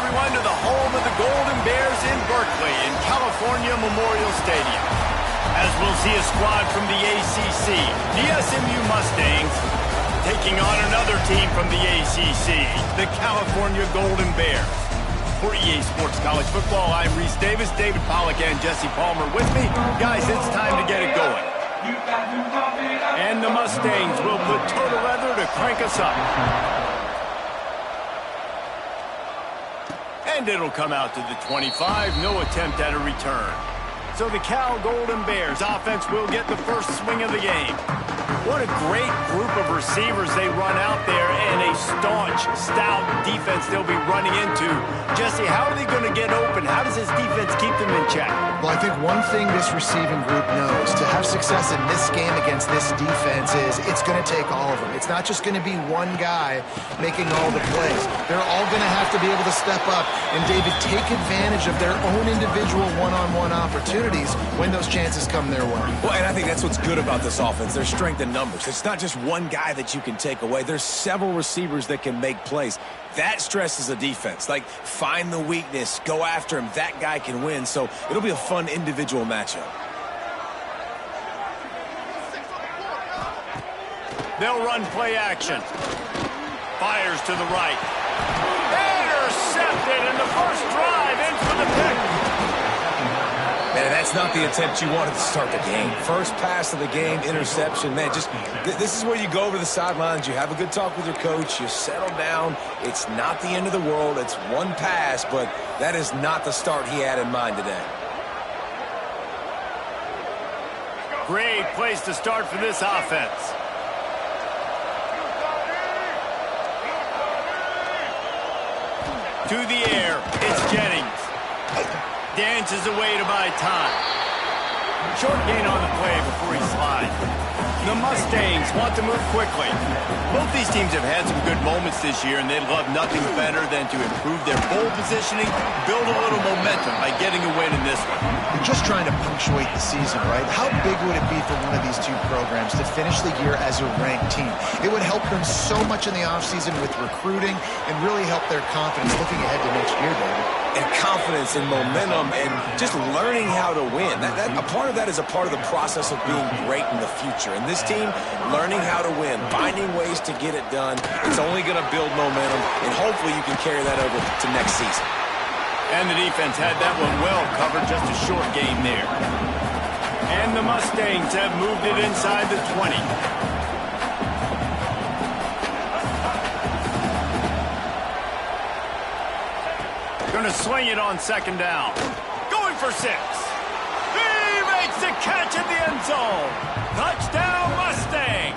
everyone, to the home of the Golden Bears in Berkeley in California Memorial Stadium. As we'll see a squad from the ACC, the SMU Mustangs, taking on another team from the ACC, the California Golden Bears. For EA Sports College Football, I'm Reese Davis, David Pollack, and Jesse Palmer with me. Guys, it's time to get it going. And the Mustangs will put total leather to crank us up. And it'll come out to the 25, no attempt at a return. So the Cal Golden Bears offense will get the first swing of the game. What a great group of receivers they run out there, and a staunch, stout defense they'll be running into. Jesse, how are they going to get open? How does this defense keep them in check? Well, I think one thing this receiving group knows to have success in this game against this defense is it's going to take all of them. It's not just going to be one guy making all the plays. They're all going to have to be able to step up and, David, take advantage of their own individual one-on-one opportunities when those chances come their way. Well, and I think that's what's good about this offense. Their strength in numbers. It's not just one guy that you can take away. There's several receivers that can make plays. That stresses the defense. Like, find the weakness, go after him. That guy can win. So it'll be a fun individual matchup. They'll run play action. Fires to the right. Intercepted, and the first drive in for the pick. Man, that's not the attempt you wanted to start the game. First pass of the game, interception. Man, just this is where you go over the sidelines. You have a good talk with your coach. You settle down. It's not the end of the world. It's one pass, but that is not the start he had in mind today. Great place to start for this offense. To the air, it's Jennings. Dances away to buy time. Short gain on the play before he slides. The Mustangs want to move quickly. Both these teams have had some good moments this year, and they'd love nothing better than to improve their bowl positioning, build a little momentum by getting a win in this one. You're just trying to punctuate the season, right? How big would it be for one of these two programs to finish the year as a ranked team? It would help them so much in the offseason with recruiting and really help their confidence looking ahead to next year, David. And confidence and momentum and just learning how to win. A part of that is a part of the process of being great in the future. And this team, learning how to win, finding ways to get it done, it's only going to build momentum, and hopefully you can carry that over to next season. And the defense had that one well covered, just a short game there. And the Mustangs have moved it inside the 20. Going to swing it on second down. Going for 6. He makes the catch in the end zone. Touchdown, Mustangs.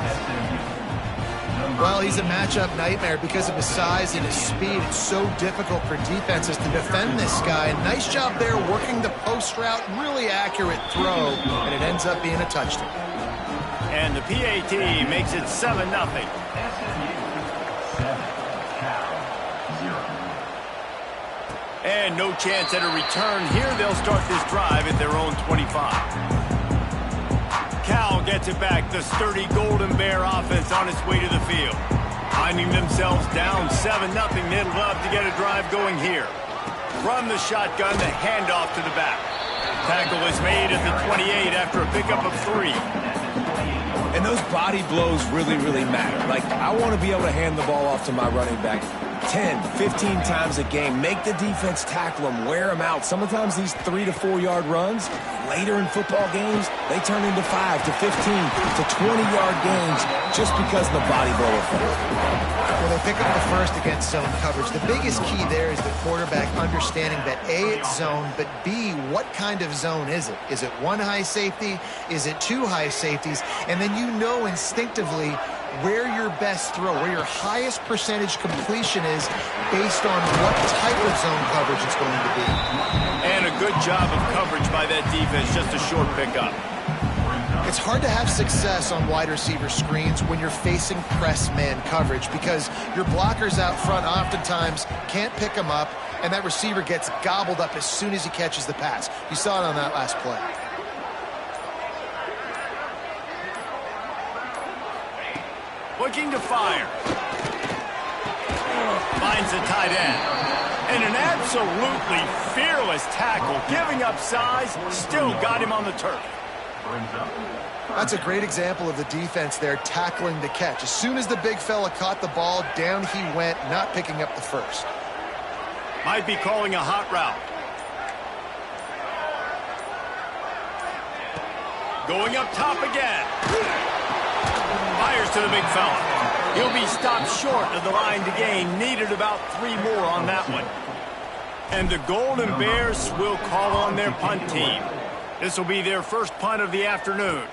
Well, he's a matchup nightmare because of his size and his speed. It's so difficult for defenses to defend this guy. Nice job there working the post route. Really accurate throw, and it ends up being a touchdown. And the PAT makes it 7-0. And no chance at a return here. They'll start this drive at their own 25. Cal gets it back. The sturdy Golden Bear offense on its way to the field. Finding themselves down 7-0. They'd love to get a drive going here. From the shotgun, the handoff to the back. Tackle is made at the 28 after a pickup of 3. And those body blows really, really matter. Like, I want to be able to hand the ball off to my running back 10, 15 times a game. Make the defense tackle them, wear them out. Sometimes these 3 to 4 yard runs, later in football games, they turn into 5 to 15 to 20 yard gains just because of the body blow effect. Well, they pick up the first against zone coverage. The biggest key there is the quarterback understanding that A, it's zone, but B, what kind of zone is it? Is it one high safety? Is it 2 high safeties? And then you know instinctively where your best throw, where your highest percentage completion is based on what type of zone coverage it's going to be. And a good job of coverage by that defense, just a short pickup. It's hard to have success on wide receiver screens when you're facing press man coverage because your blockers out front oftentimes can't pick them up, and that receiver gets gobbled up as soon as he catches the pass. You saw it on that last play. Looking to fire. Finds the tight end. And an absolutely fearless tackle, giving up size, still got him on the turf. That's a great example of the defense there tackling the catch. As soon as the big fella caught the ball, down he went, not picking up the first. Might be calling a hot route. Going up top again. Fires to the big fella. He'll be stopped short of the line to gain. Needed about 3 more on that one. And the Golden Bears will call on their punt team. This will be their first punt of the afternoon.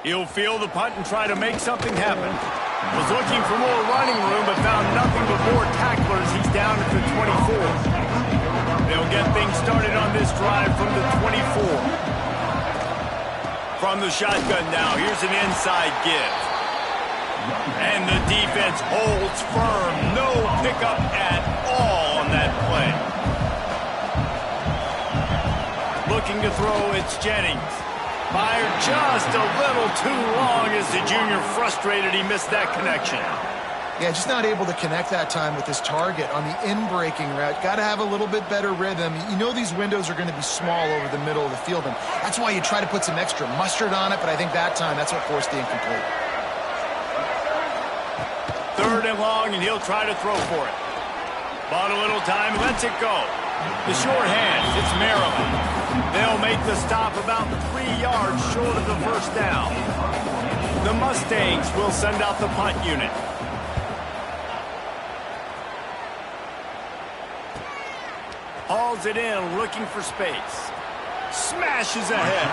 He'll field the punt and try to make something happen. Was looking for more running room, but found nothing but more tacklers. He's down at the 24. They'll get things started on this drive from the 24. From the shotgun now, here's an inside give. And the defense holds firm. No pickup at all on that play. Looking to throw, it's Jennings. Fired just a little too long as the junior frustrated he missed that connection. Yeah, just not able to connect that time with his target on the in-breaking route. Got to have a little bit better rhythm. You know these windows are going to be small over the middle of the field, and that's why you try to put some extra mustard on it, but I think that time that's what forced the incomplete. 3rd and long, and he'll try to throw for it. Bought a little time, lets it go. The short hands, it's Maryland. They'll make the stop about 3 yards short of the first down. The Mustangs will send out the punt unit. Hauls it in, looking for space. Smashes ahead.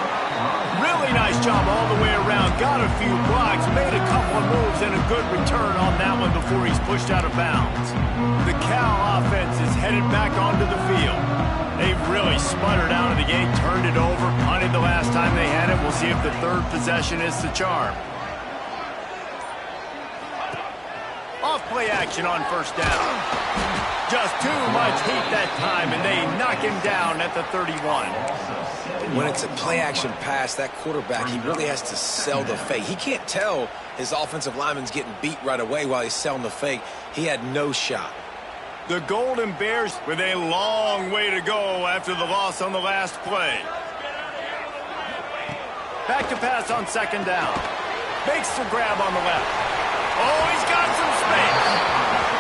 Really nice job all the way around. Got a few blocks, made a couple of moves, and a good return on that one before he's pushed out of bounds. The Cal offense is headed back onto the field. They've really sputtered out of the gate, turned it over, punted the last time they had it. We'll see if the 3rd possession is the charm. Off play action on first down. Just too much heat that time, and they knock him down at the 31. When it's a play-action pass, that quarterback, he really has to sell the fake. He can't tell his offensive lineman's getting beat right away while he's selling the fake. He had no shot. The Golden Bears with a long way to go after the loss on the last play. Back to pass on 2nd down. Makes the grab on the left. Oh, he's got some space.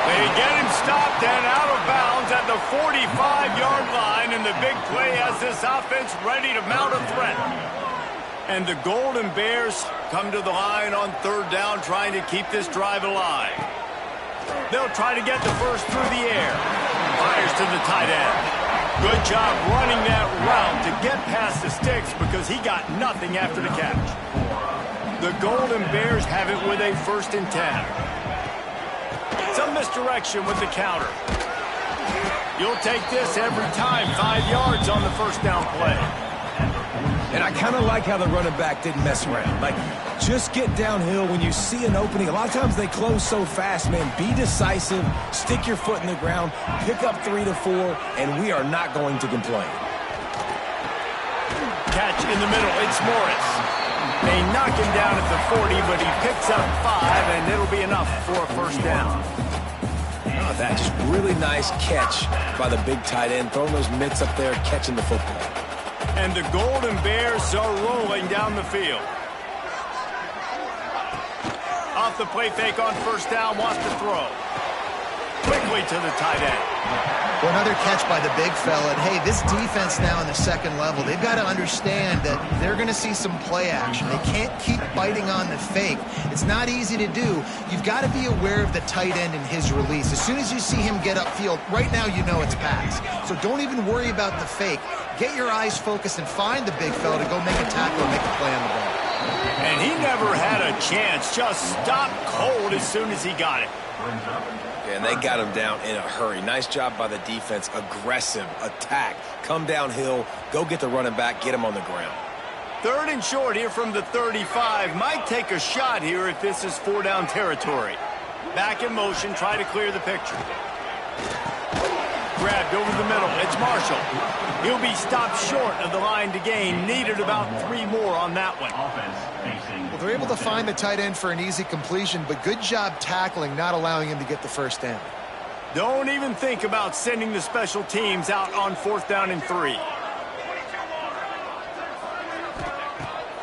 They get him stopped and out of bounds at the 45-yard line, and the big play has this offense ready to mount a threat. And the Golden Bears come to the line on 3rd down, trying to keep this drive alive. They'll try to get the first through the air. Fires to the tight end. Good job running that route to get past the sticks because he got nothing after the catch. The Golden Bears have it with a 1st and 10. Some misdirection with the counter. You'll take this every time. 5 yards on the first down play. And I kind of like how the running back didn't mess around. Like, just get downhill when you see an opening. A lot of times they close so fast, man. Be decisive, stick your foot in the ground, pick up 3 to 4, and we are not going to complain. Catch in the middle. It's Morris. They knock him down at the 40, but he picks up 5, and it'll be enough for a first down. Oh, that just really nice catch by the big tight end, throwing those mitts up there, catching the football. And the Golden Bears are rolling down the field. Off the play fake on first down, wants to throw. Quickly to the tight end. Well, another catch by the big fella. And, hey, this defense now in the 2nd level, they've got to understand that they're going to see some play action. They can't keep biting on the fake. It's not easy to do. You've got to be aware of the tight end and his release. As soon as you see him get upfield, right now you know it's pass. So don't even worry about the fake. Get your eyes focused and find the big fella to go make a tackle and make a play on the ball. And he never had a chance. Just stopped cold as soon as he got it. And they got him down in a hurry. Nice job by the defense. Aggressive attack. Come downhill. Go get the running back. Get him on the ground. 3rd and short here from the 35. Might take a shot here if this is 4-down territory. Back in motion. Try to clear the picture. Grabbed over the middle. It's Marshall. He'll be stopped short of the line to gain. Needed about 3 more on that one. Well, they're able to find the tight end for an easy completion, but good job tackling, not allowing him to get the first down. Don't even think about sending the special teams out on 4th down and 3.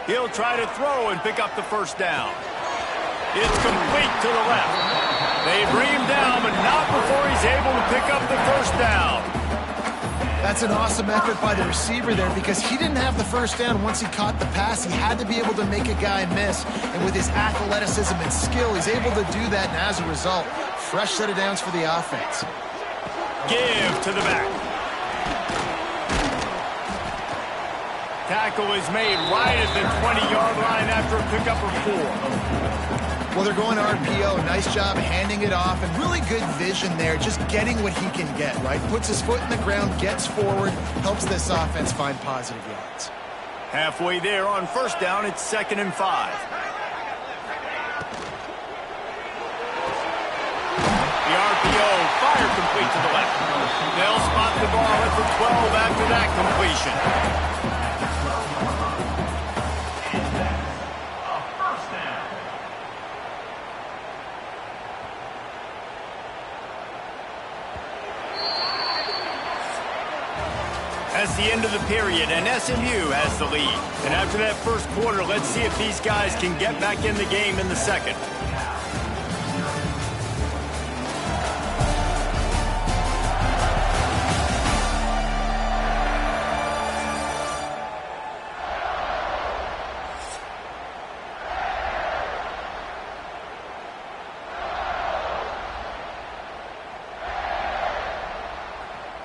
He'll try to throw and pick up the first down. It's complete to the left. They bring him down, but not before he's able to pick up the first down. That's an awesome effort by the receiver there because he didn't have the first down once he caught the pass. He had to be able to make a guy miss. And with his athleticism and skill, he's able to do that. And as a result, fresh set of downs for the offense. Give to the back. Tackle is made right at the 20-yard line after a pickup of 4. Well, they're going RPO. Nice job handing it off, and really good vision there, just getting what he can get, right? Puts his foot in the ground, gets forward, helps this offense find positive yards. Halfway there on first down, it's 2nd and 5. The RPO, fire complete to the left. They'll spot the ball at the 12 after that completion. That's the end of the period, and SMU has the lead. And after that first quarter, let's see if these guys can get back in the game in the second.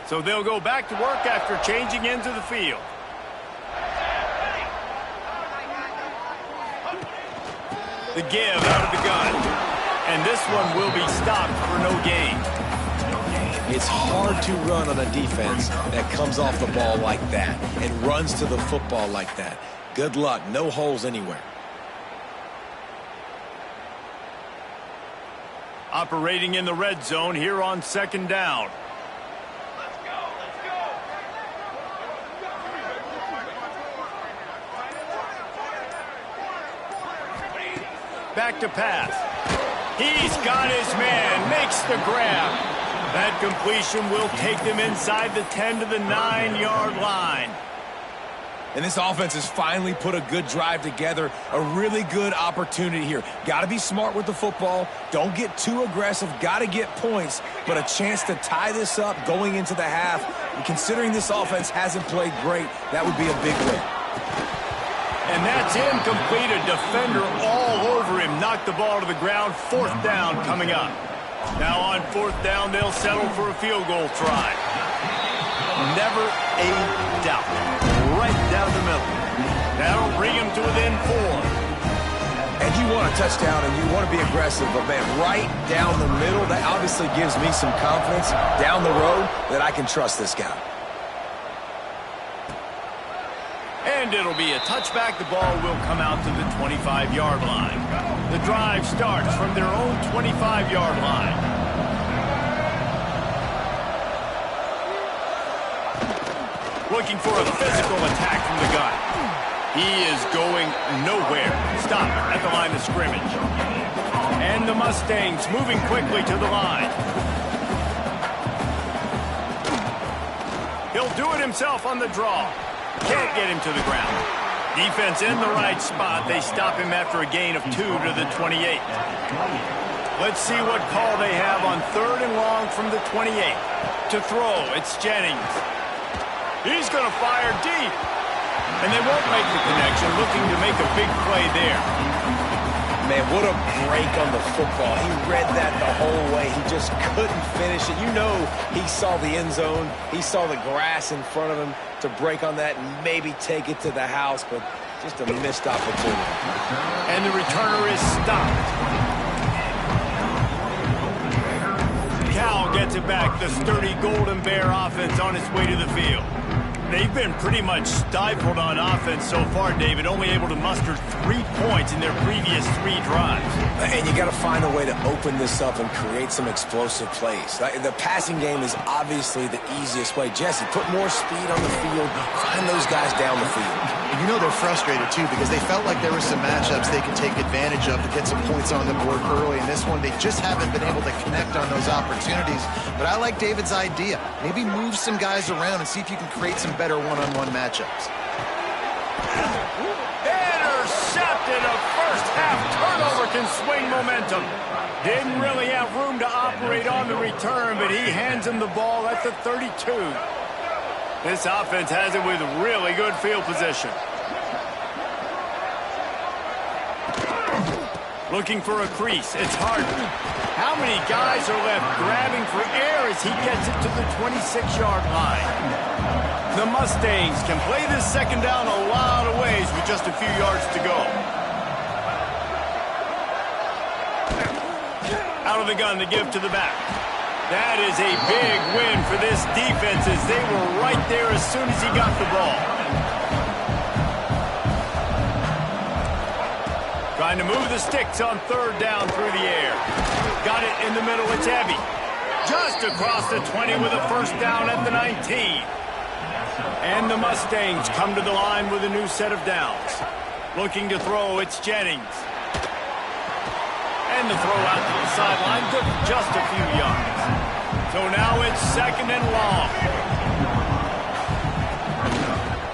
So they'll go back to work after changing into the field. The give out of the gun. And this one will be stopped for no gain. It's hard to run on a defense that comes off the ball like that and runs to the football like that. Good luck. No holes anywhere. Operating in the red zone here on 2nd down. Back to pass. He's got his man, makes the grab. That completion will take them inside the 10 to the 9-yard line. And this offense has finally put a good drive together, a really good opportunity here. Got to be smart with the football. Don't get too aggressive. Got to get points, but a chance to tie this up going into the half. And considering this offense hasn't played great, that would be a big win. And that's incomplete. A defender all over him. Knocked the ball to the ground. 4th down coming up. Now on 4th down, they'll settle for a field goal try. Never a doubt. Right down the middle. That'll bring him to within 4. And you want a touchdown and you want to be aggressive, but man, right down the middle, that obviously gives me some confidence down the road that I can trust this guy. And it'll be a touchback. The ball will come out to the 25-yard line. The drive starts from their own 25-yard line. Looking for a physical attack from the gun. He is going nowhere. Stop at the line of scrimmage. And the Mustangs moving quickly to the line. He'll do it himself on the draw. Can't get him to the ground. Defense in the right spot. They stop him after a gain of 2 to the 28. Let's see what call they have on 3rd and long from the 28. To throw, it's Jennings. He's going to fire deep. And they won't make the connection, looking to make a big play there. Man, what a break on the football. He read that the whole way. He just couldn't finish it. You know he saw the end zone. He saw the grass in front of him to break on that and maybe take it to the house, but just a missed opportunity. And the returner is stopped. Cal gets it back. The sturdy Golden Bear offense on its way to the field. They've been pretty much stifled on offense so far, David, only able to muster 3 points in their previous 3 drives. And you got to find a way to open this up and create some explosive plays. The passing game is obviously the easiest way. Jesse, put more speed on the field. Find those guys down the field. And you know they're frustrated, too, because they felt like there were some matchups they could take advantage of to get some points on the board early. In this one, they just haven't been able to connect on those opportunities. But I like David's idea. Maybe move some guys around and see if you can create some better one-on-one matchups. Intercepted. A first-half turnover can swing momentum. Didn't really have room to operate on the return, but he hands him the ball at the 32. This offense has it with really good field position. Looking for a crease. It's Harden. How many guys are left grabbing for air as he gets it to the 26-yard line? The Mustangs can play this second down a lot of ways with just a few yards to go. Out of the gun to give to the back. That is a big win for this defense as they were right there as soon as he got the ball. Trying to move the sticks on third down through the air. Got it in the middle. It's Ebby. Just across the 20 with a first down at the 19. And the Mustangs come to the line with a new set of downs. Looking to throw, it's Jennings. And the throw out to the sideline took just a few yards. So now it's second and long.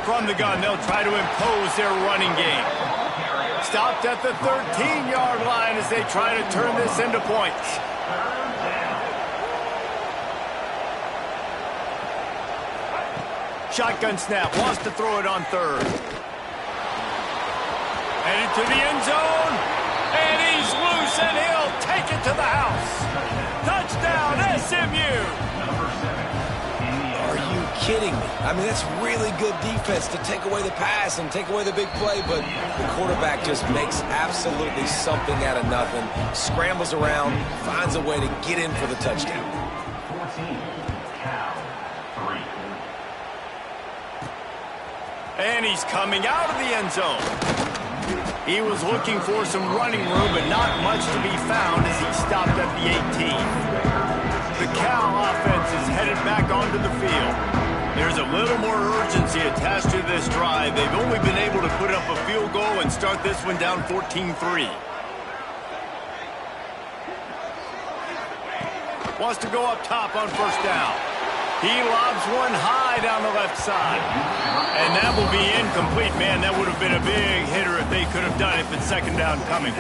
From the gun, they'll try to impose their running game. Stopped at the 13-yard line as they try to turn this into points. Shotgun snap, wants to throw it on third. Headed to the end zone. And he's loose, and he'll take it to the house. Touchdown, SMU! Are you kidding me? I mean, that's really good defense to take away the pass and take away the big play, but the quarterback just makes absolutely something out of nothing, scrambles around, finds a way to get in for the touchdown. 14, Cal, 3. And he's coming out of the end zone. He was looking for some running room, but not much to be found as he stopped at the 18. The Cal offense is headed back onto the field. There's a little more urgency attached to this drive. They've only been able to put up a field goal and start this one down 14-3. Wants to go up top on first down. He lobs one high down the left side. And that will be incomplete. Man, that would have been a big hitter if they could have done it, but second down coming.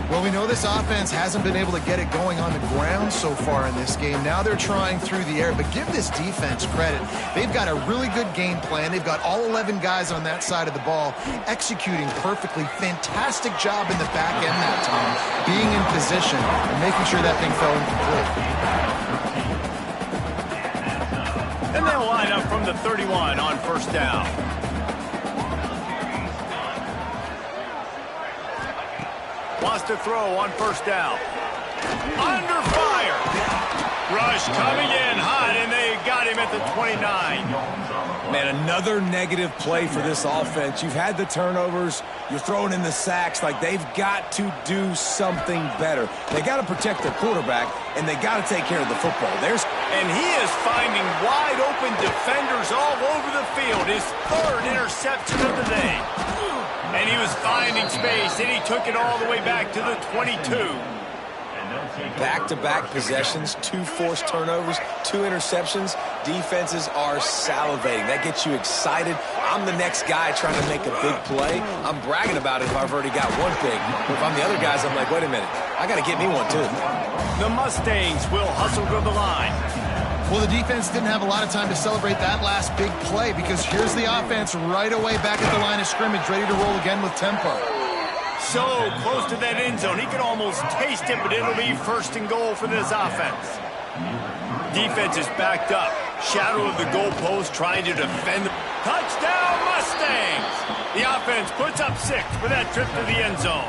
Well, we know this offense hasn't been able to get it going on the ground so far in this game. Now they're trying through the air, but give this defense credit. They've got a really good game plan. They've got all 11 guys on that side of the ball executing perfectly. Fantastic job in the back end that time, being in position and making sure that thing fell incomplete. And they'll line up from the 31 on first down. Wants to throw on first down. Under fire. Rush coming in hot, and they got him at the 29. Man, another negative play for this offense. You've had the turnovers. You're throwing in the sacks. Like, they've got to do something better. They got to protect their quarterback, and they got to take care of the football. And he is finding wide-open defenders all over the field. His third interception of the day. And he was finding space, and he took it all the way back to the 22. Back-to-back possessions, 2 forced turnovers, 2 interceptions. Defenses are salivating. That gets you excited. I'm the next guy trying to make a big play. I'm bragging about it if I've already got one big. But if I'm the other guys, I'm like, wait a minute, I got to get me one too. The Mustangs will hustle to the line. Well, the defense didn't have a lot of time to celebrate that last big play because here's the offense right away back at the line of scrimmage, ready to roll again with tempo. So close to that end zone, he could almost taste it, but it'll be first and goal for this offense. Defense is backed up. Shadow of the goalpost trying to defend. Touchdown, Mustangs! The offense puts up 6 for that trip to the end zone.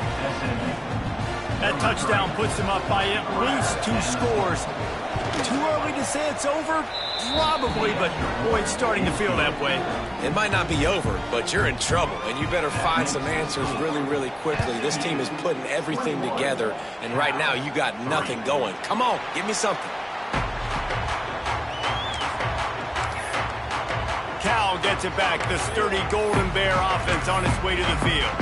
That touchdown puts them up by at least 2 scores. Too early to say it's over? Probably, but boy, it's starting to feel that way. It might not be over, but you're in trouble, and you better find some answers really, really quickly. This team is putting everything together, and right now you got nothing going. Come on, give me something. Cal gets it back. The sturdy Golden Bear offense on its way to the field.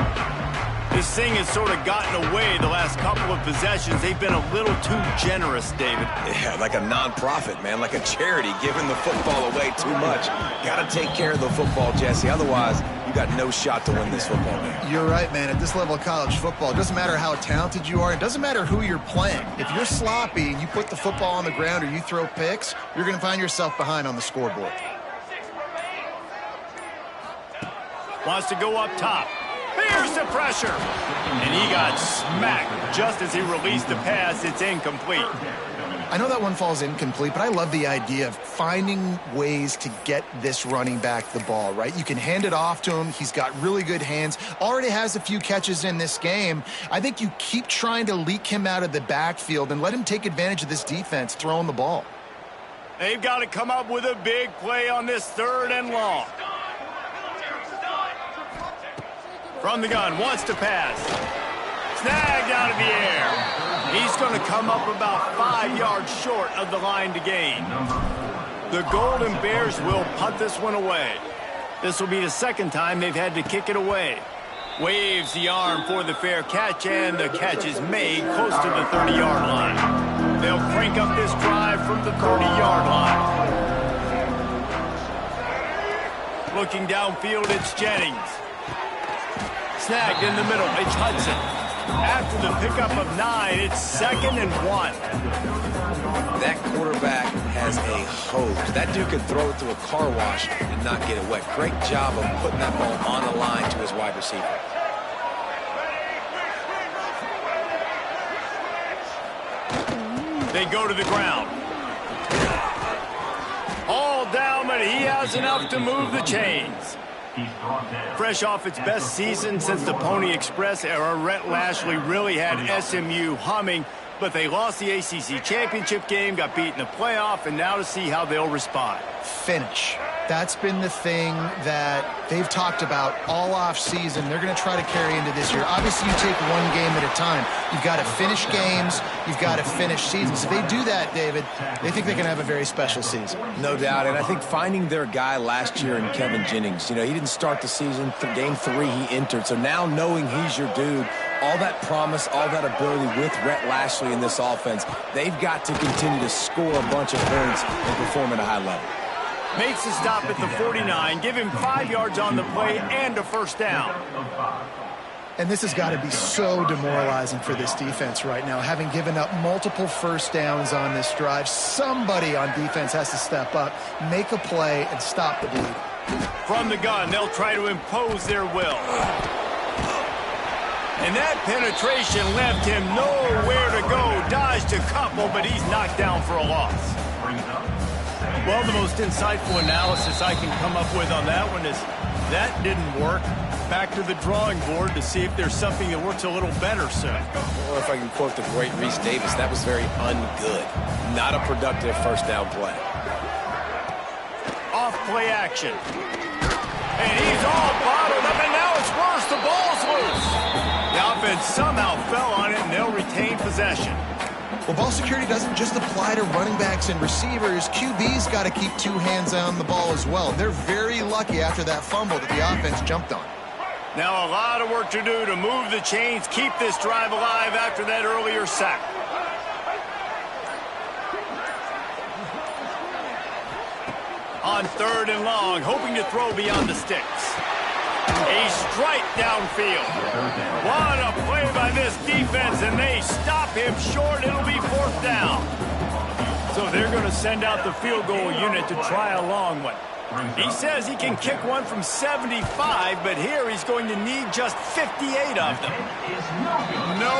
This thing has sort of gotten away the last couple of possessions. They've been a little too generous, David. Yeah, like a non-profit, man, like a charity, giving the football away too much. Got to take care of the football, Jesse. Otherwise, you got no shot to win this football game. You're right, man. At this level of college football, it doesn't matter how talented you are. It doesn't matter who you're playing. If you're sloppy and you put the football on the ground or you throw picks, you're going to find yourself behind on the scoreboard. Wants to go up top. Here's the pressure. And he got smacked just as he released the pass. It's incomplete. I know that one falls incomplete, but I love the idea of finding ways to get this running back the ball, right? You can hand it off to him. He's got really good hands. Already has a few catches in this game. I think you keep trying to leak him out of the backfield and let him take advantage of this defense throwing the ball. They've got to come up with a big play on this 3rd and long. From the gun, wants to pass. Snagged out of the air. He's going to come up about 5 yards short of the line to gain. The Golden Bears will punt this one away. This will be the 2nd time they've had to kick it away. Waves the arm for the fair catch, and the catch is made close to the 30-yard line. They'll crank up this drive from the 30-yard line. Looking downfield, it's Jennings. Snagged in the middle, it's Hudson. After the pickup of 9, it's 2nd and 1. That quarterback has a hose. That dude could throw it to a car wash and not get it wet. Great job of putting that ball on the line to his wide receiver. They go to the ground. All down, but he has enough to move the chains. Fresh off its best season since the Pony Express era, Rhett Lashlee really had SMU humming, but they lost the ACC championship game, got beat in the playoff, and now to see how they'll respond. Finish. That's been the thing that they've talked about all off season. They're going to try to carry into this year. Obviously, you take one game at a time. You've got to finish games. You've got to finish seasons. If they do that, David, they think they can have a very special season. No doubt, and I think finding their guy last year in Kevin Jennings, he didn't start the season. Game 3, he entered. So now knowing he's your dude, all that promise, all that ability with Rhett Lashlee in this offense, they've got to continue to score a bunch of points and perform at a high level. Makes the stop at the 49, give him 5 yards on the play and a 1st down. And this has got to be so demoralizing for this defense right now. Having given up multiple 1st downs on this drive, somebody on defense has to step up, make a play, and stop the bleed. From the gun, they'll try to impose their will. And that penetration left him nowhere to go. Dodged a couple, but he's knocked down for a loss. Well, the most insightful analysis I can come up with on that one is that didn't work. Back to the drawing board to see if there's something that works a little better, sir. Or if I can quote the great Reese Davis, that was very ungood. Not a productive 1st down play. Off play action. And he's all bottled up, and now it's worse. The ball's loose. The offense somehow fell on it, and they'll retain possession. Well, ball security doesn't just apply to running backs and receivers. QB's got to keep 2 hands on the ball as well. They're very lucky after that fumble that the offense jumped on. Now a lot of work to do to move the chains, keep this drive alive after that earlier sack. On 3rd and long, hoping to throw beyond the sticks. A strike downfield. What a play by this defense, and they stop him short. It'll be 4th down. So they're going to send out the field goal unit to try a long one. He says he can kick one from 75, but here he's going to need just 58 of them. No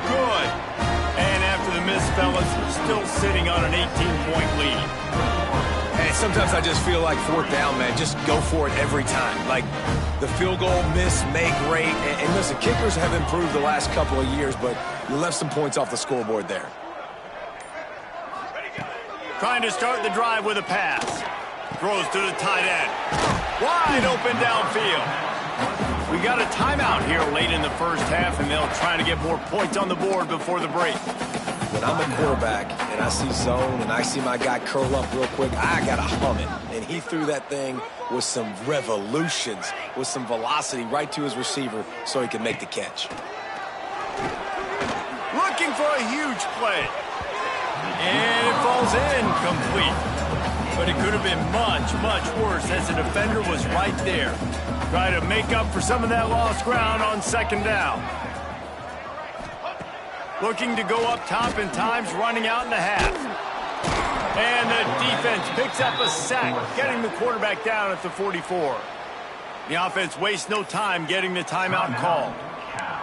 good. And after the miss, fellas, still sitting on an 18-point lead. Hey, sometimes I just feel like 4th down, man. Just go for it every time. Like the field goal, miss, make rate. And listen, kickers have improved the last couple of years, but you left some points off the scoreboard there. Trying to start the drive with a pass. Throws to the tight end. Wide open downfield. We got a timeout here late in the 1st half, and they'll try to get more points on the board before the break. When I'm a quarterback and I see zone, and I see my guy curl up real quick, I got to hum it. And he threw that thing with some revolutions, with some velocity right to his receiver so he could make the catch. Looking for a huge play. And it falls incomplete. But it could have been much, much worse as the defender was right there. Try to make up for some of that lost ground on second down. Looking to go up top in times, running out in the half. And the defense picks up a sack, getting the quarterback down at the 44. The offense wastes no time getting the timeout called.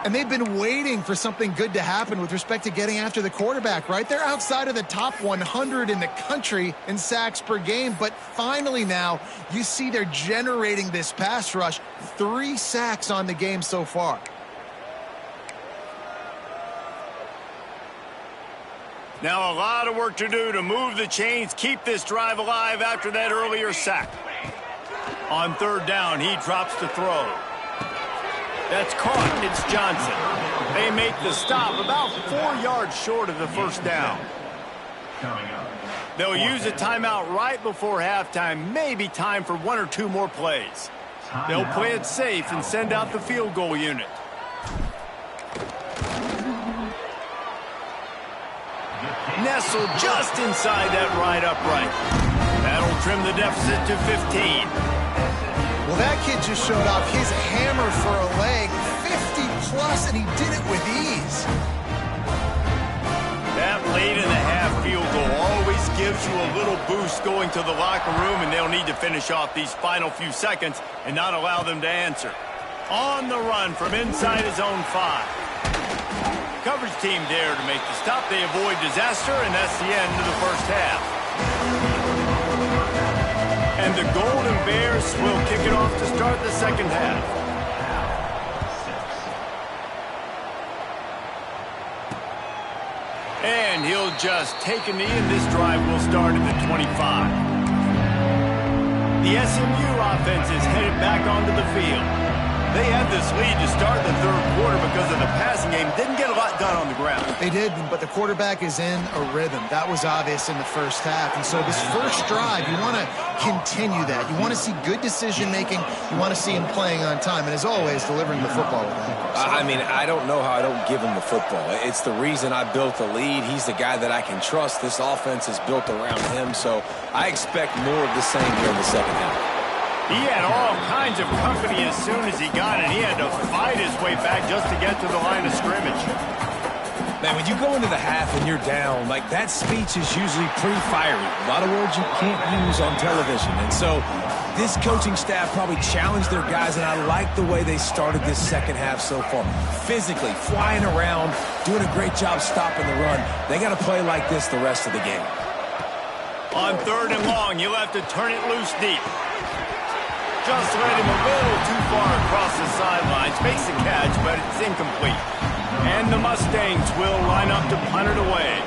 And they've been waiting for something good to happen with respect to getting after the quarterback, right? They're outside of the top 100 in the country in sacks per game, but finally now you see they're generating this pass rush. 3 sacks on the game so far. Now a lot of work to do to move the chains, keep this drive alive after that earlier sack. On third down, he drops to throw. That's caught. It's Johnson. They make the stop about 4 yards short of the first down. They'll use a timeout right before halftime, maybe time for 1 or 2 more plays. They'll play it safe and send out the field goal unit. Nestled just inside that right upright. That'll trim the deficit to 15. Well, that kid just showed off his hammer for a leg, 50-plus, and he did it with ease. That late in the half field goal always gives you a little boost going to the locker room, and they'll need to finish off these final few seconds and not allow them to answer. On the run from inside his own 5. Coverage team there to make the stop. They avoid disaster, and that's the end of the first half. And the Golden Bears will kick it off to start the second half. And he'll just take a knee, and this drive will start at the 25. The SMU offense is headed back onto the field. They had this lead to start the third quarter because of the passing game. Didn't get a lot done on the ground. They did, but the quarterback is in a rhythm. That was obvious in the first half. And so this first drive, you want to continue that. You want to see good decision-making. You want to see him playing on time. And as always, delivering the football with that. I mean, I don't know how I don't give him the football. It's the reason I built the lead. He's the guy that I can trust. This offense is built around him. So I expect more of the same here in the second half. He had all kinds of company as soon as he got it. He had to fight his way back just to get to the line of scrimmage. Man, when you go into the half and you're down, like that speech is usually pretty fiery. A lot of words you can't use on television. And so this coaching staff probably challenged their guys, and I like the way they started this second half so far. Physically, flying around, doing a great job stopping the run. They got to play like this the rest of the game. On third and long, you'll have to turn it loose deep. Just led him a little too far across the sidelines. Makes the catch, but it's incomplete. And the Mustangs will line up to punt it away.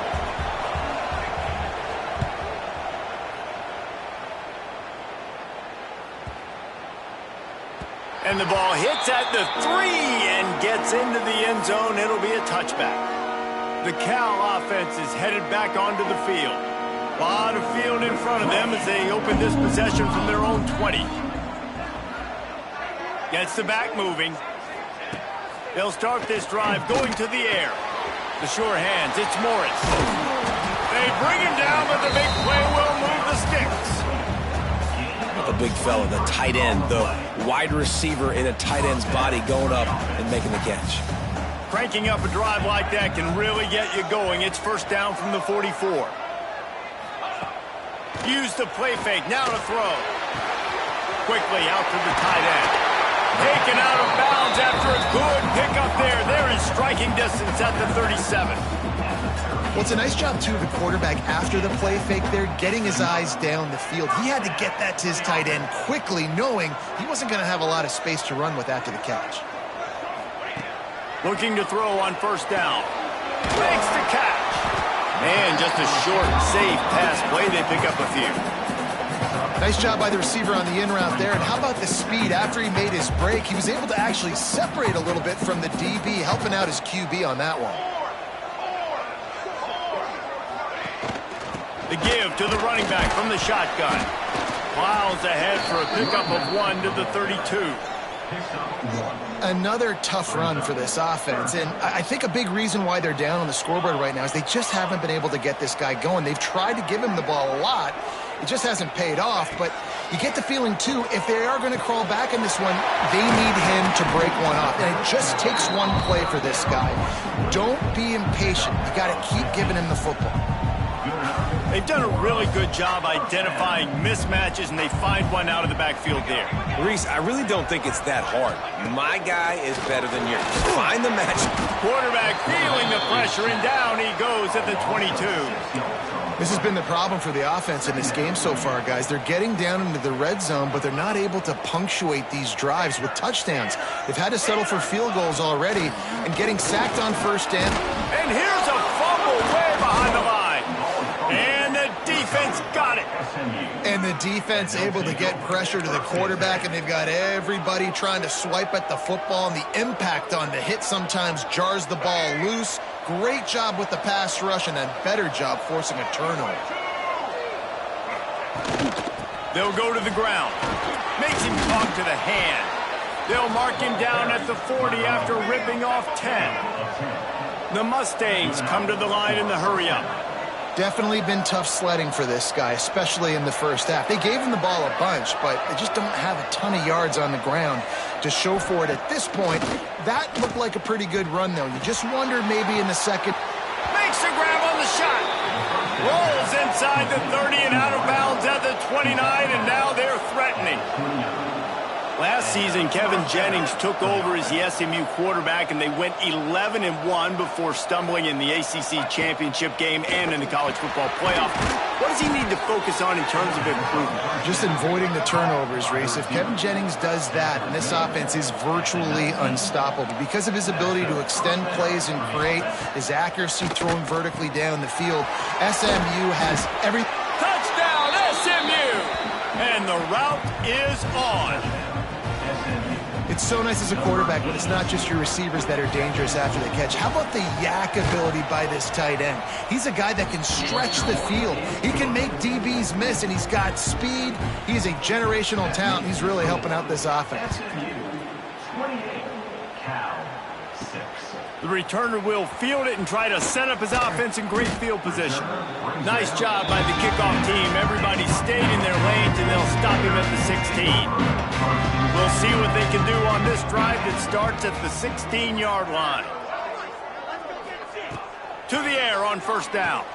And the ball hits at the 3 and gets into the end zone. It'll be a touchback. The Cal offense is headed back onto the field. A lot of field in front of them as they open this possession from their own 20. Gets the back moving. They'll start this drive going to the air. The sure hands, it's Morris. They bring him down, but the big play will move the sticks. The big fella, the tight end, the wide receiver in a tight end's body going up and making the catch. Cranking up a drive like that can really get you going. It's first down from the 44. Use the play fake, now to throw. Quickly out to the tight end. Taken out of bounds after a good pickup there. They're in striking distance at the 37. Well, it's a nice job, too, of the quarterback after the play fake there, getting his eyes down the field. He had to get that to his tight end quickly, knowing he wasn't going to have a lot of space to run with after the catch. Looking to throw on first down. Makes the catch. And just a short, safe pass play. They pick up a few. Nice job by the receiver on the in route there. And how about the speed? After he made his break, he was able to actually separate a little bit from the DB, helping out his QB on that one. The give to the running back from the shotgun. Plows ahead for a pickup of 1 to the 32. Another tough run for this offense, and I think a big reason why they're down on the scoreboard right now is they just haven't been able to get this guy going. They've tried to give him the ball a lot. It just hasn't paid off, but you get the feeling, too, if they are going to crawl back in this one, they need him to break one off. And it just takes one play for this guy. Don't be impatient. You got to keep giving him the football. They've done a really good job identifying mismatches, and they find one out of the backfield there. Reese, I really don't think it's that hard. My guy is better than yours. Find the match. Quarterback feeling the pressure, and down he goes at the 22. This has been the problem for the offense in this game so far, guys. They're getting down into the red zone, but they're not able to punctuate these drives with touchdowns. They've had to settle for field goals already, and getting sacked on first down. And here's a fumble way behind the line. And the defense got it. And the defense able to get pressure to the quarterback, and they've got everybody trying to swipe at the football, and the impact on the hit sometimes jars the ball loose. Great job with the pass rush, and a better job forcing a turnover. They'll go to the ground. Makes him talk to the hand. They'll mark him down at the 40 after ripping off 10. The Mustangs come to the line in the hurry-up. Definitely been tough sledding for this guy, especially in the first half. They gave him the ball a bunch, but they just don't have a ton of yards on the ground to show for it at this point. That looked like a pretty good run, though. You just wonder maybe in the second. Makes a grab on the shot. Rolls inside the 30 and out of bounds at the 29, and now they're threatening. Last season, Kevin Jennings took over as the SMU quarterback, and they went 11-1 before stumbling in the ACC championship game and in the college football playoff. What does he need to focus on in terms of improvement? Just avoiding the turnovers, Reese. If Kevin Jennings does that, and this offense is virtually unstoppable because of his ability to extend plays and create, his accuracy throwing vertically down the field, SMU has every... Touchdown, SMU! And the route is on. It's so nice as a quarterback when it's not just your receivers that are dangerous after the catch. How about the yak ability by this tight end? He's a guy that can stretch the field. He can make DBs miss, and he's got speed. He's a generational talent. He's really helping out this offense. The returner will field it and try to set up his offense in great field position. Nice job by the kickoff team. Everybody stayed in their lanes, and they'll stop him at the 16. We'll see what they can do on this drive that starts at the 16-yard line. To the air on first down.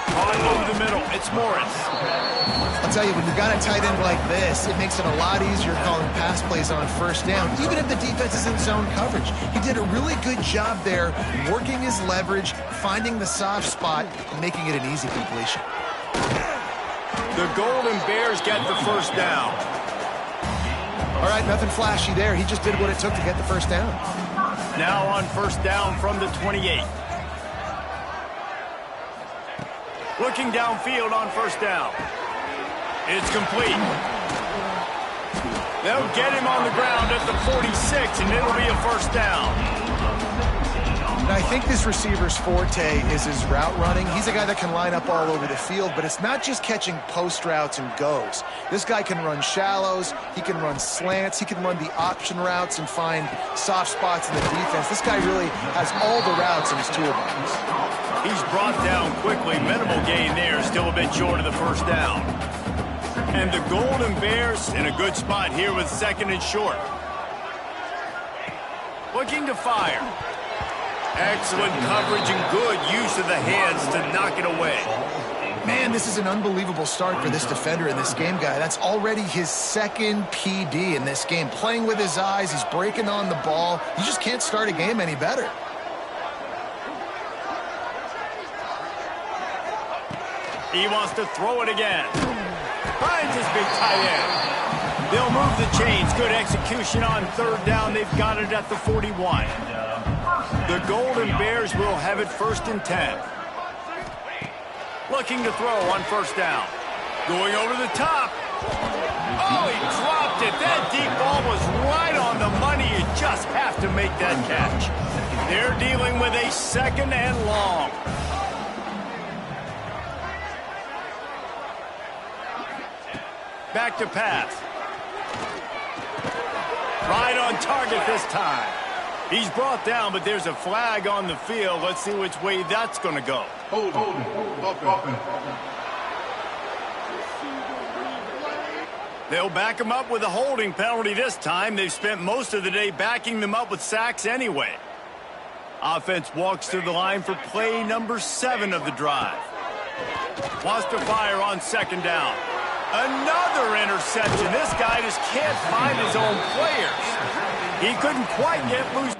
On over the middle, it's Morris. I'll tell you, when you've got a tight end like this, it makes it a lot easier calling pass plays on first down, even if the defense is in zone coverage. He did a really good job there, working his leverage, finding the soft spot, and making it an easy completion. The Golden Bears get the first down. All right, nothing flashy there. He just did what it took to get the first down. Now on first down from the 28. Looking downfield on first down. It's complete. They'll get him on the ground at the 46, and it'll be a first down. And I think this receiver's forte is his route running. He's a guy that can line up all over the field, but it's not just catching post routes and goes. This guy can run shallows, he can run slants, he can run the option routes and find soft spots in the defense. This guy really has all the routes in his toolbox. He's brought down quickly. Minimal gain there, still a bit short of the first down. And the Golden Bears in a good spot here with second and short. Looking to fire. Excellent coverage and good use of the hands to knock it away. Man, this is an unbelievable start for this defender in this game, guy. That's already his second PD in this game. Playing with his eyes, he's breaking on the ball. You just can't start a game any better. He wants to throw it again. Finds his big tight end. They'll move the chains. Good execution on third down. They've got it at the 41. The Golden Bears will have it first and 10. Looking to throw on first down. Going over the top. Oh, he dropped it. That deep ball was right on the money. You just have to make that catch. They're dealing with a second and long. Back to pass. Right on target this time. He's brought down, but there's a flag on the field. Let's see which way that's going to go. Hold. They'll back him up with a holding penalty this time. They've spent most of the day backing them up with sacks anyway. Offense walks to the line for play number 7 of the drive. Wants to fire on second down. Another interception. This guy just can't find his own players. He couldn't quite get loose.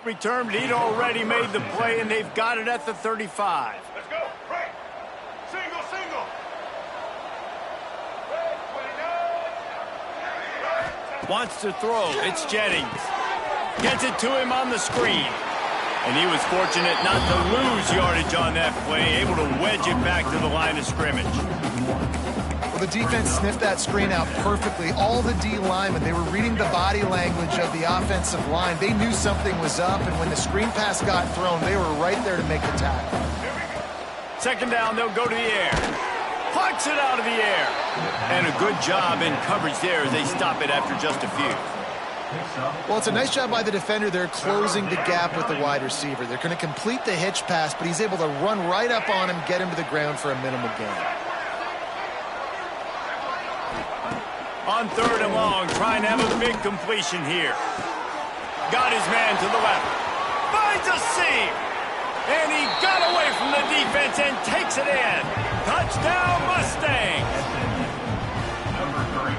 Returned. He'd already made the play, and they've got it at the 35. Let's go. Right. Single. Wants to throw. It's Jennings. Gets it to him on the screen. And he was fortunate not to lose yardage on that play, able to wedge it back to the line of scrimmage. The defense sniffed that screen out perfectly. All the D linemen, they were reading the body language of the offensive line. They knew something was up, and when the screen pass got thrown, they were right there to make the tackle. Second down, they'll go to the air. Plucks it out of the air. And a good job in coverage there as they stop it after just a few. Well, it's a nice job by the defender. They're closing the gap with the wide receiver. They're going to complete the hitch pass, but he's able to run right up on him, get him to the ground for a minimal gain. On third and long, trying to have a big completion here. Got his man to the left. Finds a seam. And he got away from the defense and takes it in. Touchdown, Mustangs.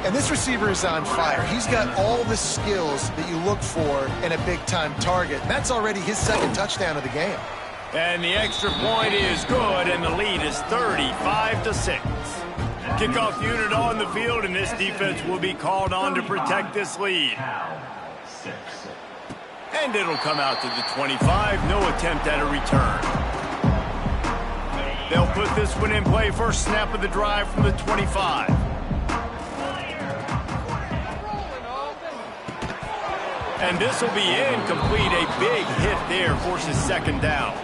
And this receiver is on fire. He's got all the skills that you look for in a big-time target. That's already his second touchdown of the game. And the extra point is good, and the lead is 35-6. Kickoff unit on the field, and this defense will be called on to protect this lead. And it'll come out to the 25. No attempt at a return. They'll put this one in play. First snap of the drive from the 25. And this will be incomplete. A big hit there forces second down.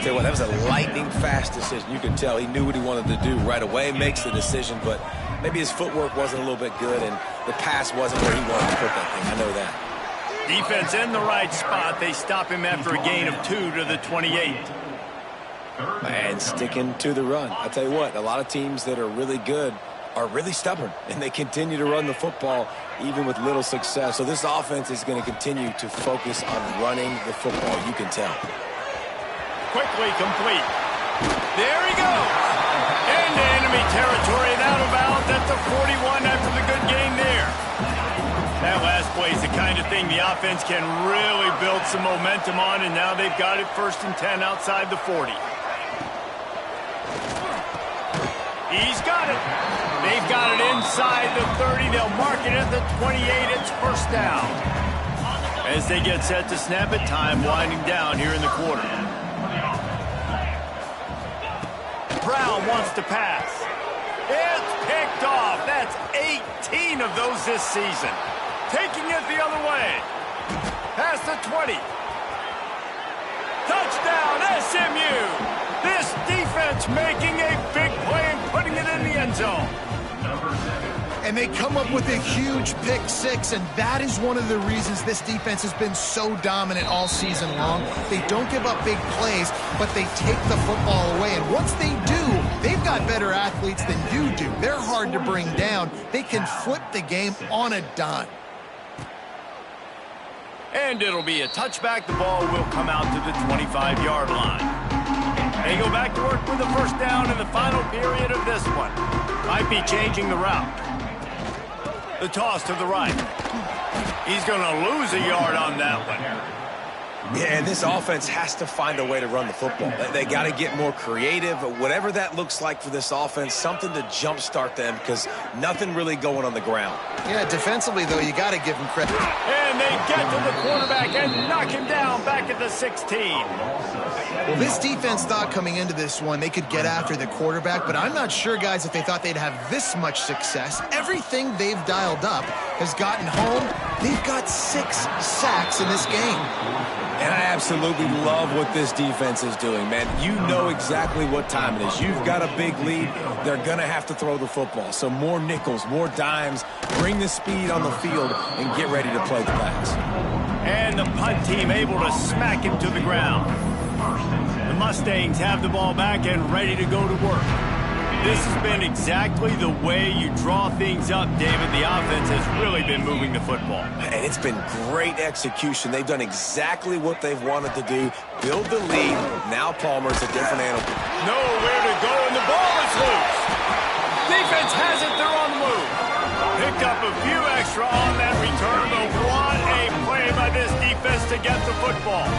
Tell you what, that was a lightning-fast decision. You can tell he knew what he wanted to do right away, makes the decision, but maybe his footwork wasn't a little bit good, and the pass wasn't where he wanted to put that thing. I know that. Defense in the right spot. They stop him after a gain of 2 to the 28. And sticking to the run. I tell you what, a lot of teams that are really good are really stubborn, and they continue to run the football even with little success. So this offense is going to continue to focus on running the football. You can tell. Quickly complete. There he goes. Into enemy territory and out of bounds at the 41 after the good gain there. That last play is the kind of thing the offense can really build some momentum on, and now they've got it 1st and 10 outside the 40. He's got it. They've got it inside the 30. They'll mark it at the 28. It's first down. As they get set to snap it, time winding down here in the quarter. Brown wants to pass. It's picked off. That's 18 of those this season. Taking it the other way. Past the 20. Touchdown, SMU. This defense making a big play and putting it in the end zone. And they come up with a huge pick six, and that is one of the reasons this defense has been so dominant all season long. They don't give up big plays, but they take the football away. And once they do, they've got better athletes than you do. They're hard to bring down. They can flip the game on a dime. And it'll be a touchback. The ball will come out to the 25-yard line. They go back to work with the first down in the final period of this one. Might be changing the route. The toss to the right. He's going to lose a yard on that one. Yeah, and this offense has to find a way to run the football. They got to get more creative, whatever that looks like for this offense, something to jumpstart them because nothing really going on the ground. Yeah, defensively, though, you got to give them credit. And they get to the quarterback and knock him down back at the 16. Well, this defense thought coming into this one they could get after the quarterback, but I'm not sure, guys, if they thought they'd have this much success. Everything they've dialed up has gotten home. They've got 6 sacks in this game. And I absolutely love what this defense is doing, man. You know exactly what time it is. You've got a big lead. They're going to have to throw the football. So more nickels, more dimes, bring the speed on the field, and get ready to play the pass. And the punt team able to smack him to the ground. The Mustangs have the ball back and ready to go to work. This has been exactly the way you draw things up, David. The offense has really been moving the football. And it's been great execution. They've done exactly what they've wanted to do. Build the lead. Now Palmer's a different animal. Nowhere to go, and the ball is loose. Defense has it. They're on the move. Picked up a few extra on that return, but what a play by this defense to get the football.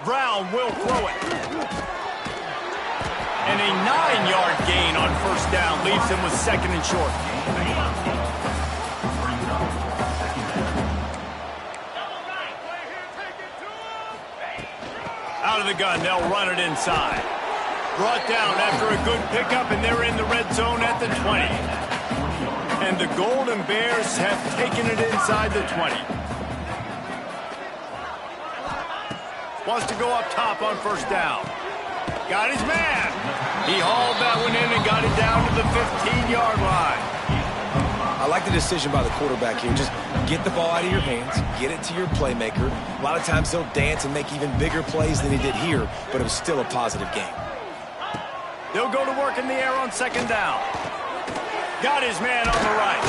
Brown will throw it. And a 9-yard gain on first down leaves him with 2nd and short. Out of the gun, they'll run it inside. Brought down after a good pickup, and they're in the red zone at the 20. And the Golden Bears have taken it inside the 20. Wants to go up top on first down. Got his man. He hauled that one in and got it down to the 15-yard line. I like the decision by the quarterback here. Just get the ball out of your hands, get it to your playmaker. A lot of times he'll dance and make even bigger plays than he did here, but it was still a positive game. They'll go to work in the air on 2nd down. Got his man on the right.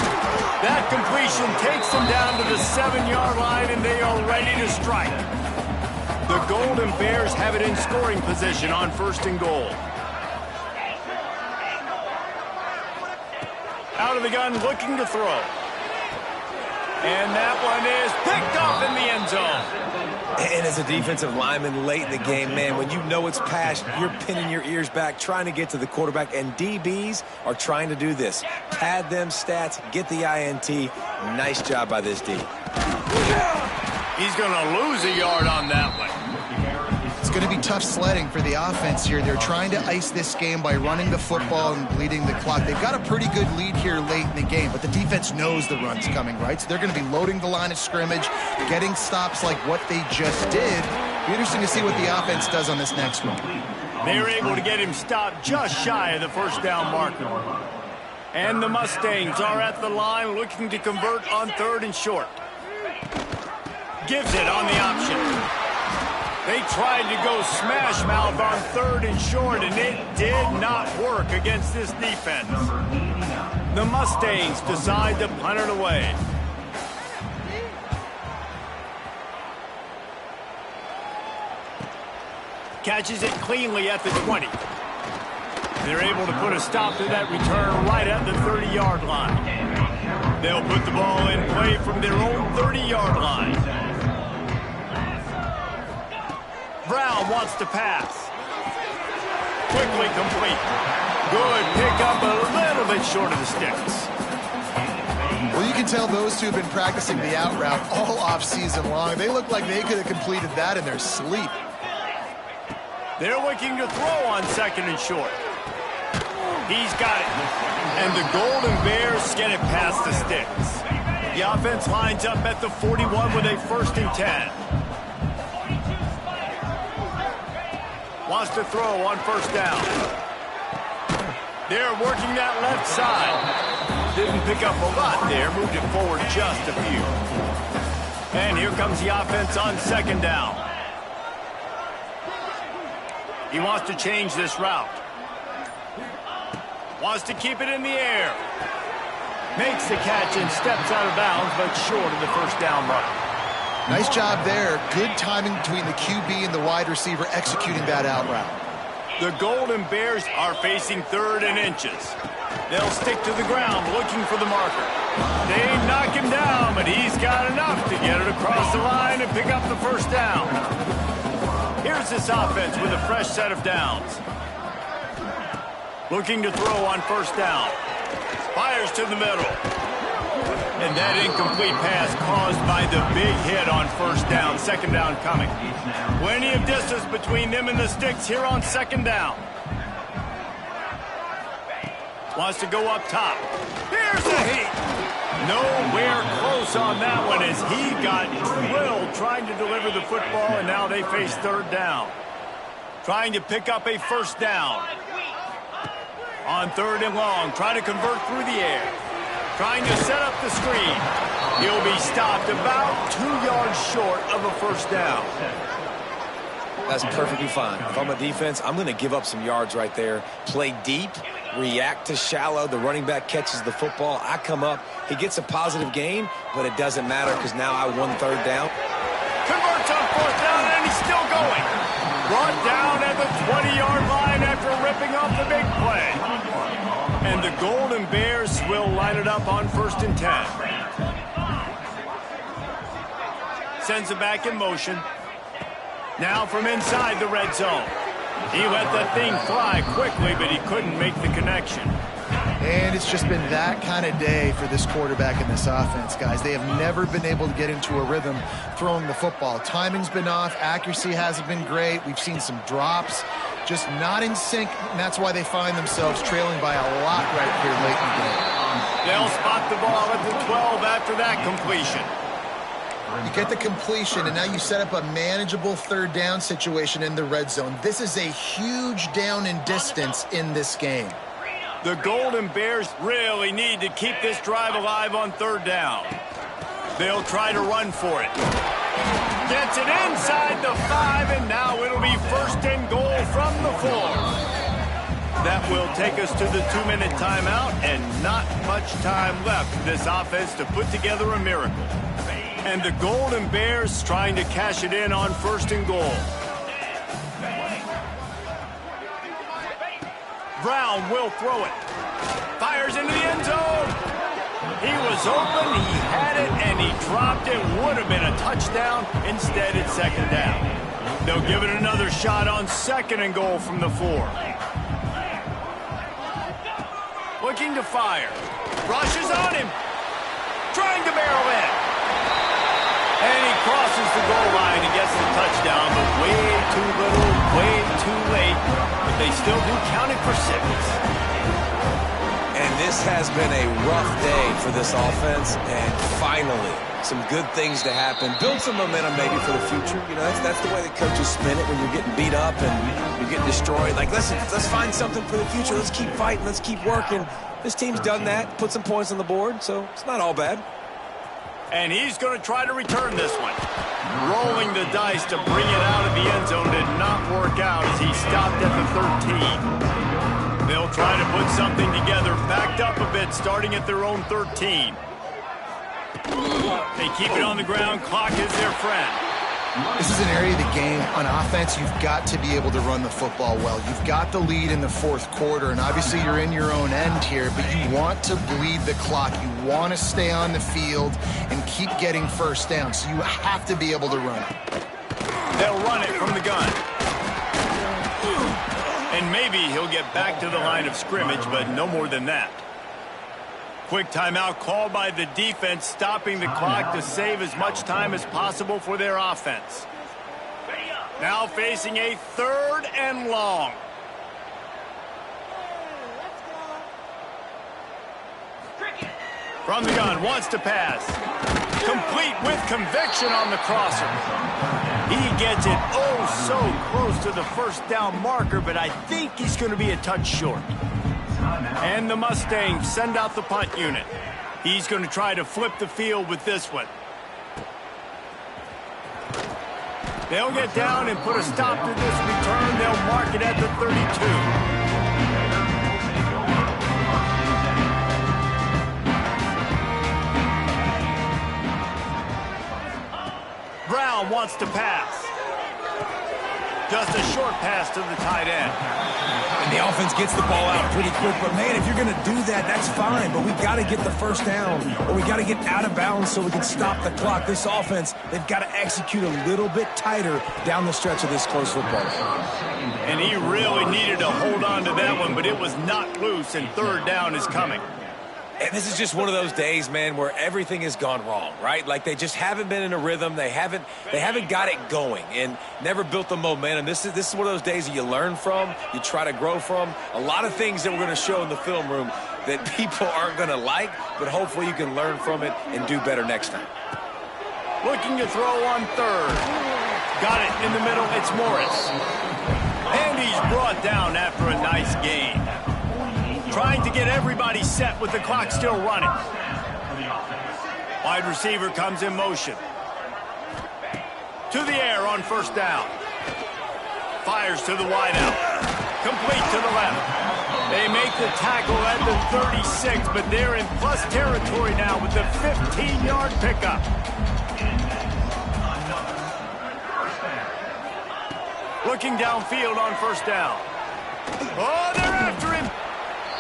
That completion takes him down to the 7-yard line, and they are ready to strike. The Golden Bears have it in scoring position on 1st and goal. Out of the gun, looking to throw. And that one is picked off in the end zone. And as a defensive lineman late in the game, man, when you know it's passed, you're pinning your ears back, trying to get to the quarterback, and DBs are trying to do this. Pad them stats, get the INT. Nice job by this D. He's going to lose a yard on that one. It's going to be tough sledding for the offense here. They're trying to ice this game by running the football and bleeding the clock. They've got a pretty good lead here late in the game, but the defense knows the run's coming, right? So they're going to be loading the line of scrimmage, getting stops like what they just did. Be interesting to see what the offense does on this next one. They're able to get him stopped just shy of the first down marker. And the Mustangs are at the line looking to convert on 3rd and short. Gives it on the option. They tried to go smash mouth on 3rd and short, and it did not work against this defense. The Mustangs decide to punt it away. Catches it cleanly at the 20. They're able to put a stop to that return right at the 30-yard line. They'll put the ball in play from their own 30-yard line. Brown wants to pass. Quickly complete. Good pickup, a little bit short of the sticks. Well, you can tell those two have been practicing the out route all off-season long. They look like they could have completed that in their sleep. They're looking to throw on 2nd and short. He's got it. And the Golden Bears get it past the sticks. The offense lines up at the 41 with a 1st and 10. Wants to throw on first down. They're working that left side. Didn't pick up a lot there. Moved it forward just a few. And here comes the offense on 2nd down. He wants to change this route. Wants to keep it in the air. Makes the catch and steps out of bounds, but short of the first down mark. Nice job there. Good timing between the QB and the wide receiver executing that out route. The Golden Bears are facing 3rd and inches. They'll stick to the ground looking for the marker. They knock him down, but he's got enough to get it across the line and pick up the first down. Here's this offense with a fresh set of downs. Looking to throw on 1st down. Fires to the middle. And that incomplete pass caused by the big hit on 1st down. 2nd down coming. Plenty of distance between them and the sticks here on 2nd down. Wants to go up top. Here's the heat. Nowhere close on that one as he got drilled trying to deliver the football, and now they face 3rd down. Trying to pick up a 1st down. On 3rd and long, trying to convert through the air. Trying to set up the screen. He'll be stopped about 2 yards short of a 1st down. That's perfectly fine. If I'm a defense, I'm going to give up some yards right there. Play deep, react to shallow. The running back catches the football. I come up. He gets a positive gain, but it doesn't matter because now I won 3rd down. Converts on 4th down, and he's still going. Brought down at the 20-yard line after ripping off the big play. And the Golden Bears will line it up on 1st and 10. Sends it back in motion. Now from inside the red zone. He let that thing fly quickly, but he couldn't make the connection. And it's just been that kind of day for this quarterback and this offense, guys. They have never been able to get into a rhythm throwing the football. Timing's been off. Accuracy hasn't been great. We've seen some drops. Just not in sync, and that's why they find themselves trailing by a lot right here late in the game. They'll spot the ball at the 12 after that completion. You get the completion, and now you set up a manageable 3rd down situation in the red zone. This is a huge down in distance in this game. The Golden Bears really need to keep this drive alive on 3rd down. They'll try to run for it. Gets it inside the 5, and now it'll be 1st and goal from the 4. That will take us to the 2-minute timeout, and not much time left for this offense to put together a miracle. And the Golden Bears trying to cash it in on 1st and goal. Brown will throw it. Fires into the end zone. He was open, he had it, and he dropped it. Would have been a touchdown. Instead, it's 2nd down. They'll give it another shot on 2nd and goal from the 4. Looking to fire. Rushes on him. Trying to barrel in. And he crosses the goal line and gets the touchdown, but way too little, way too late. But they still do count it for 6. And this has been a rough day for this offense, and finally, some good things to happen. Build some momentum maybe for the future. You know, that's the way the coaches spin it when you're getting beat up and you're getting destroyed. Like, let's find something for the future. Let's keep fighting. Let's keep working. This team's done that, put some points on the board, so it's not all bad. And he's going to try to return this one. Rolling the dice to bring it out of the end zone did not work out as he stopped at the 13. They'll try to put something together, backed up a bit, starting at their own 13. They keep it on the ground. Clock is their friend. This is an area of the game. On offense, you've got to be able to run the football well. You've got the lead in the 4th quarter, and obviously you're in your own end here, but you want to bleed the clock. You want to stay on the field and keep getting 1st down, so you have to be able to run it. They'll run it from the gun. And maybe he'll get back to the line of scrimmage, but no more than that. Quick timeout called by the defense, stopping the clock to save as much time as possible for their offense. Now facing a 3rd and long. From the gun, wants to pass. Complete with conviction on the crosser. He gets it oh so close to the 1st down marker, but I think he's going to be a touch short. And the Mustangs send out the punt unit. He's going to try to flip the field with this one. They'll get down and put a stop to this return. They'll mark it at the 32. Brown wants to pass. Just a short pass to the tight end. And the offense gets the ball out pretty quick. But, man, if you're going to do that, that's fine. But we got to get the first down, or we got to get out of bounds so we can stop the clock. This offense, they've got to execute a little bit tighter down the stretch of this close football game. And he really needed to hold on to that one, but it was knocked loose, and third down is coming. And this is just one of those days, man, where everything has gone wrong, right? Like they just haven't been in a rhythm. They haven't got it going and never built the momentum. This is one of those days that you learn from, you try to grow from. A lot of things that we're going to show in the film room that people aren't going to like, but hopefully you can learn from it and do better next time. Looking to throw on third. Got it in the middle. It's Morris. And he's brought down after a nice gain. Trying to get everybody set with the clock still running. Wide receiver comes in motion. To the air on first down. Fires to the wideout. Complete to the left. They make the tackle at the 36, but they're in plus territory now with the 15-yard pickup. Looking downfield on first down. Oh, they're after him.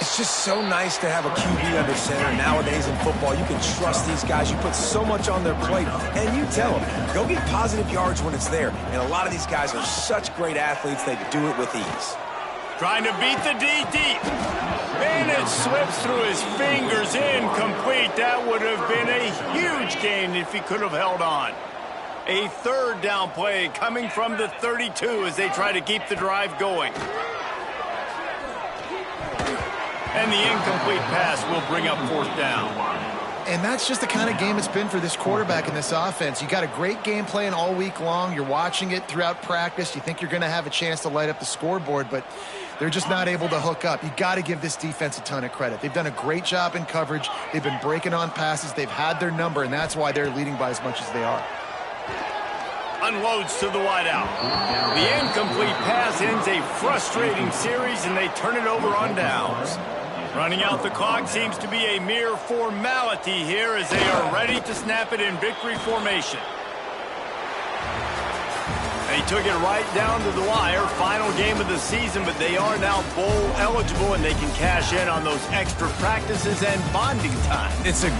It's just so nice to have a QB under center nowadays in football. You can trust these guys. You put so much on their plate, and you tell them, go get positive yards when it's there. And a lot of these guys are such great athletes, they do it with ease. Trying to beat the D deep. And it slips through his fingers, incomplete. That would have been a huge gain if he could have held on. A third down play coming from the 32 as they try to keep the drive going. And the incomplete pass will bring up fourth down. And that's just the kind of game it's been for this quarterback in this offense. You got a great game plan all week long. You're watching it throughout practice. You think you're going to have a chance to light up the scoreboard, but they're just not able to hook up. You got to give this defense a ton of credit. They've done a great job in coverage. They've been breaking on passes. They've had their number, and that's why they're leading by as much as they are. Unloads to the wideout. The incomplete pass ends a frustrating series, and they turn it over on downs. Running out the clock seems to be a mere formality here as they are ready to snap it in victory formation. They took it right down to the wire. Final game of the season, but they are now bowl eligible, and they can cash in on those extra practices and bonding time. It's a